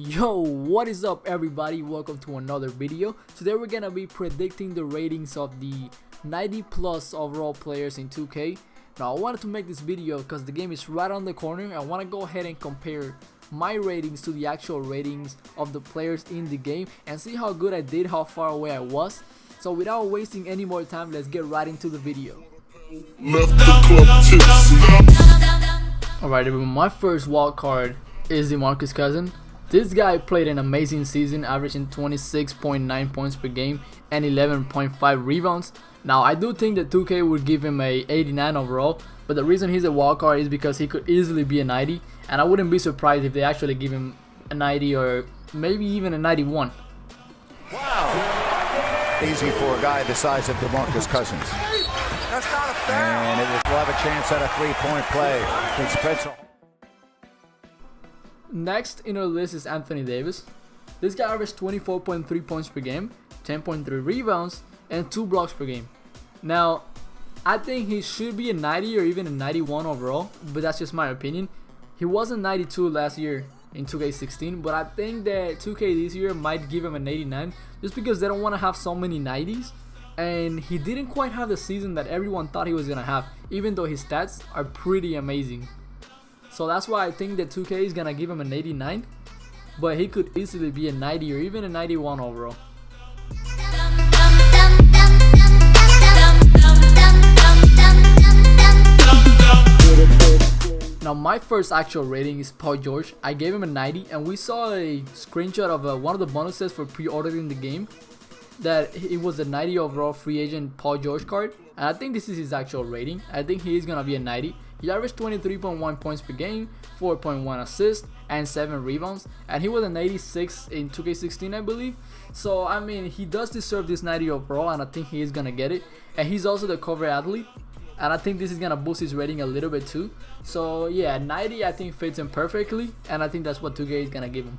Yo, what is up everybody? Welcome to another video. Today we're gonna be predicting the ratings of the 90 plus overall players in 2K. Now I wanted to make this video because the game is right on the corner. I want to go ahead and compare my ratings to the actual ratings of the players in the game and see how good I did, how far away I was. So without wasting any more time, let's get right into the video. Alright everyone, my first wild card is DeMarcus Cousins. This guy played an amazing season, averaging 26.9 points per game and 11.5 rebounds. Now I do think that 2K would give him a 89 overall, but the reason he's a wild card is because he could easily be a 90, and I wouldn't be surprised if they actually give him a 90 or maybe even a 91. Wow! Easy for a guy the size of DeMarcus Cousins. That's not a foul. And it will have a chance at a three-point play. It spreads. Next in our list is Anthony Davis. This guy averaged 24.3 points per game, 10.3 rebounds, and 2 blocks per game. Now, I think he should be a 90 or even a 91 overall, but that's just my opinion. He was a 92 last year in 2K16, but I think that 2K this year might give him an 89 just because they don't want to have so many 90s. And he didn't quite have the season that everyone thought he was going to have, even though his stats are pretty amazing. So that's why I think that 2K is going to give him an 89, but he could easily be a 90 or even a 91 overall. Now my first actual rating is Paul George. I gave him a 90, and we saw a screenshot of one of the bonuses for pre-ordering the game that it was a 90 overall free agent Paul George card, and I think this is his actual rating. I think he is gonna be a 90. He averaged 23.1 points per game, 4.1 assists, and 7 rebounds, and he was an 86 in 2K16 I believe. So I mean, he does deserve this 90 overall, and I think he is gonna get it. And he's also the cover athlete, and I think this is gonna boost his rating a little bit too. So yeah, 90 I think fits him perfectly, and I think that's what 2K is gonna give him.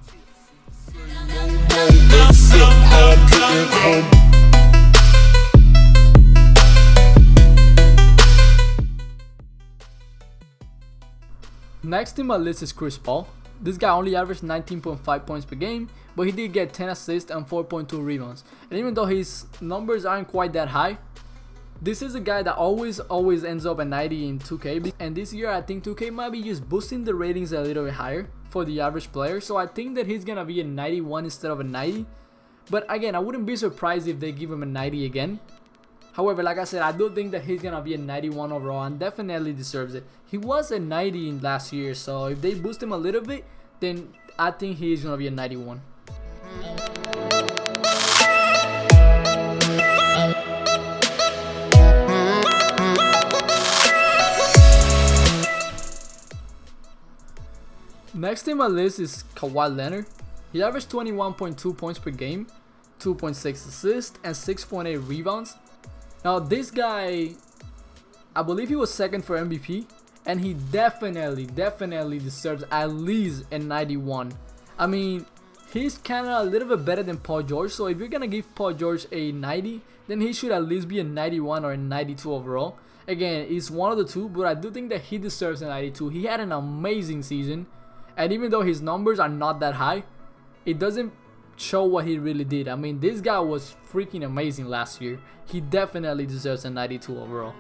Next in my list is Chris Paul. This guy only averaged 19.5 points per game, but he did get 10 assists and 4.2 rebounds. And even though his numbers aren't quite that high, this is a guy that always ends up at 90 in 2K. And this year I think 2K might be just boosting the ratings a little bit higher for the average player. So I think that he's gonna be a 91 instead of a 90. But again, I wouldn't be surprised if they give him a 90 again. However, like I said, I do think that he's gonna be a 91 overall and definitely deserves it. He was a 90 in last year, so if they boost him a little bit, then I think he's gonna be a 91. Next in my list is Kawhi Leonard. He averaged 21.2 points per game, 2.6 assists, and 6.8 rebounds. Now this guy, I believe he was second for MVP, and he definitely deserves at least a 91. I mean, he's kind of a little bit better than Paul George, so if you're gonna give Paul George a 90, then he should at least be a 91 or a 92 overall. Again, it's one of the two, but I do think that he deserves a 92. He had an amazing season, and even though his numbers are not that high, it doesn't show what he really did. I mean, this guy was freaking amazing last year. He definitely deserves a 92 overall.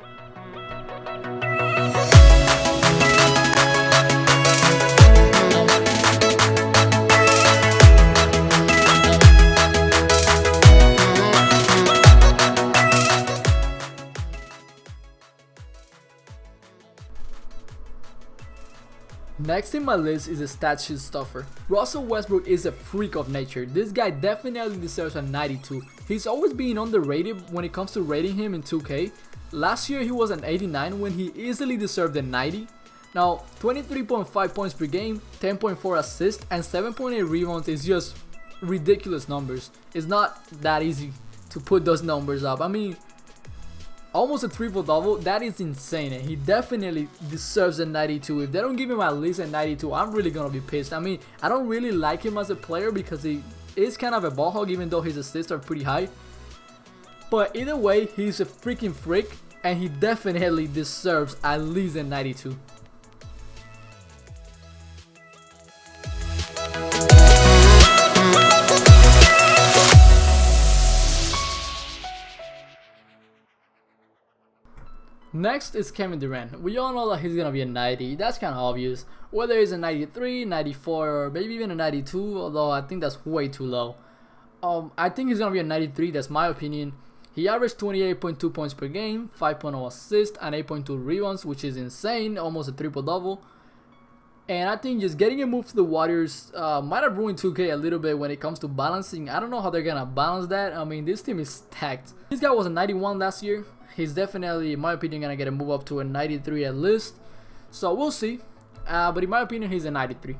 Next in my list is a stat sheet stuffer. Russell Westbrook is a freak of nature. This guy definitely deserves a 92. He's always been underrated when it comes to rating him in 2K. Last year he was an 89 when he easily deserved a 90. Now 23.5 points per game, 10.4 assists, and 7.8 rebounds is just ridiculous numbers. It's not that easy to put those numbers up. I mean, almost a triple-double, that is insane, and he definitely deserves a 92. If they don't give him at least a 92, I'm really gonna be pissed. I mean, I don't really like him as a player because he is kind of a ball hog, even though his assists are pretty high. But either way, he's a freaking freak, and he definitely deserves at least a 92. Next is Kevin Durant. We all know that he's gonna be a 90. That's kind of obvious. Whether it's a 93, 94, or maybe even a 92, although I think that's way too low. I think he's gonna be a 93. That's my opinion. He averaged 28.2 points per game, 5.0 assists, and 8.2 rebounds, which is insane, almost a triple-double. And I think just getting him moved to the Warriors might have ruined 2K a little bit when it comes to balancing. I don't know how they're gonna balance that. I mean, this team is stacked. This guy was a 91 last year. He's definitely, in my opinion, gonna get a move up to a 93 at least. So we'll see. But in my opinion, he's a 93.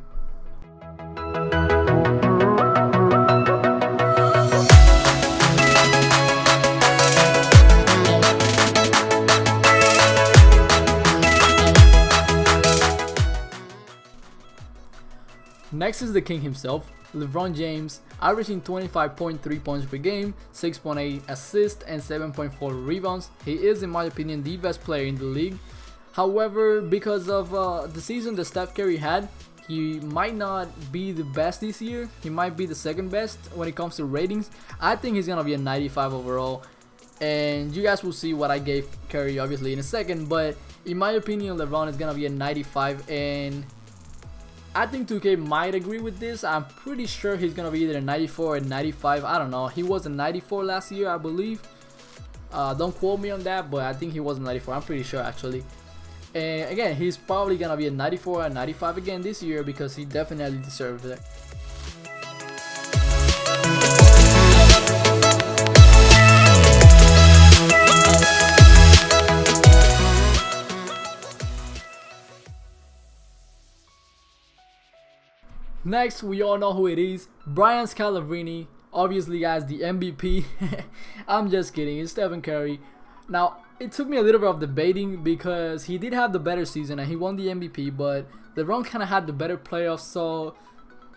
Next is the king himself, LeBron James, averaging 25.3 points per game, 6.8 assists, and 7.4 rebounds. He is, in my opinion, the best player in the league. However, because of the season that Steph Curry had, he might not be the best this year. He might be the second best when it comes to ratings. I think he's gonna be a 95 overall. And you guys will see what I gave Curry obviously in a second. But in my opinion, LeBron is gonna be a 95, and I think 2K might agree with this. I'm pretty sure he's gonna be either a 94 or 95. I don't know. He was a 94 last year, I believe. Don't quote me on that, but I think he was a 94. I'm pretty sure actually. And again, he's probably gonna be a 94 or 95 again this year because he definitely deserves it. Next, we all know who it is. Brian Scalabrine. Obviously, guys, the MVP. I'm just kidding. It's Stephen Curry. Now, it took me a little bit of debating because he did have the better season and he won the MVP, but LeBron kind of had the better playoffs, so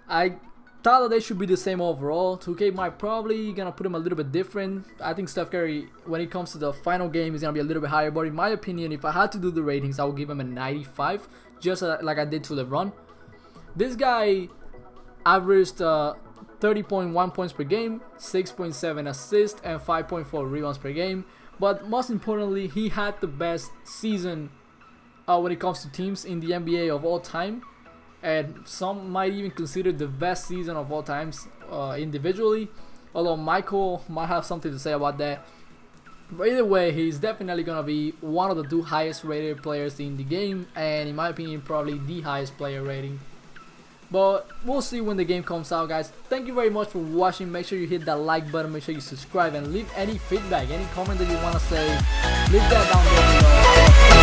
I thought that they should be the same overall. 2K might probably gonna put him a little bit different. I think Steph Curry, when it comes to the final game, is gonna be a little bit higher, but in my opinion, if I had to do the ratings, I would give him a 95, just like I did to LeBron. This guy averaged 30.1 points per game, 6.7 assists, and 5.4 rebounds per game. But most importantly, he had the best season when it comes to teams in the NBA of all time. And some might even consider the best season of all times individually. Although Michael might have something to say about that. But either way, he's definitely going to be one of the two highest rated players in the game. And in my opinion, probably the highest player rating. But we'll see when the game comes out, guys. Thank you very much for watching. Make sure you hit that like button. Make sure you subscribe and leave any feedback, any comment that you want to say. Leave that down below.